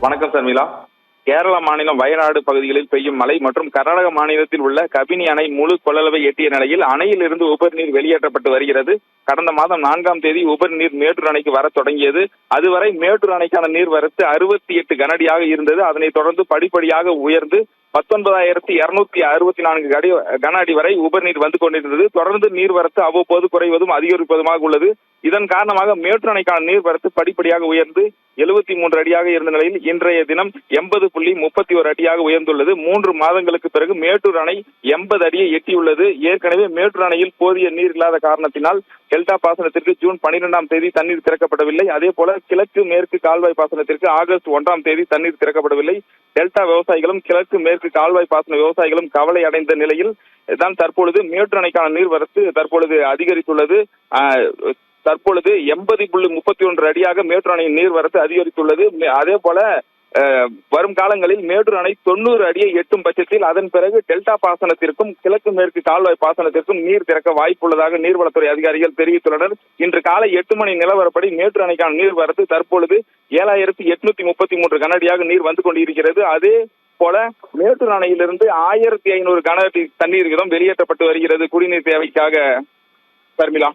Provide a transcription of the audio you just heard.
வணக்கம் சர்மிளா. கேரள மாநிலம் வயநாடு பகுதிகளில் பெய்யும் மழை மற்றும் கர்நாடக மாநிலத்தில் உள்ள கபினி அணை முழு கொள்ளளவை எட்டிய நிலையில் அணையில் இருந்து உபரி நீர் வெளியேற்றப்பட்டு வருகிறது. கடந்த மாதம் 4ஆம் தேதி உபரி நீர் மேட்டூர் அணைக்கு வர தொடங்கியது. அதுவரை மேட்டூர் அணைக்கான நீர்வரத்து 68 கனஅடியாக இருந்தது. அதனைத் தொடர்ந்து படிப்படியாக உயர்ந்து 19,264 கன அடி வரை உபரிநீர் வந்து கொண்டிருந்தது. தொடர்ந்து நீர்வரத்து அவ்வப்போது குறைவதும் அதிகரிப்பதுமாக உள்ளது. இதன் காரணமாக மேட்டூர் அணைக்கான நீர்வரத்து படிப்படியாக உயர்ந்து 73 அடியாக இருந்த நிலையில் இன்றைய தினம் 80.31 அடியாக உயர்ந்துள்ளது. 3 மாதங்களுக்கு பிறகு மேட்டூர் அணை 80 அடியை எட்டியுள்ளது. ஏற்கனவே மேட்டூர் அணையில் போதிய நீர் இல்லாத காரணத்தினால் டெல்டா பாசனத்திற்கு ஜூன் 12ஆம் தேதி தண்ணீர் திறக்கப்படவில்லை. அதே போல கிழக்கு மேற்கு கால்வாய் பாசனத்திற்கு ஆகஸ்ட் 1ஆம் தேதி தண்ணீர் திறக்கப்படவில்லை. டெல்டா விவசாயிகளும் கிழக்கு மேற்கு கால்வாய் பாசன விவசாயிகளும் கவலை அடைந்த நிலையில் தான் தற்பொழுது மேட்டூர் அணைக்கான நீர்வரத்து தற்பொழுது அதிகரித்துள்ளது. தற்பொழுது 80.31 அடியாக மேட்டூர் அணையின் நீர்வரத்து அதிகரித்துள்ளது. அதே போல வரும் காலங்களில் மேட்டூர் அணை 90 அடியை எட்டும் பட்சத்தில் அதன் பிறகு டெல்டா பாசனத்திற்கும் கிழக்கு மேற்கு கால்வாய் பாசனத்திற்கும் நீர் திறக்க வாய்ப்புள்ளதாக நீர்வளத்துறை அதிகாரிகள் தெரிவித்துள்ளனர். இன்று காலை 8 மணி நிலவரப்படி மேட்டூர் அணைக்கான நீர்வரத்து தற்பொழுது 7,833 கனஅடியாக நீர் வந்து கொண்டிருக்கிறது. அதே போல மேட்டூர் அணையிலிருந்து 1,500 கன அடி தண்ணீர் வீதம் வெளியேற்றப்பட்டு வருகிறது குடிநீர் தேவைக்காக. சர்மிளா.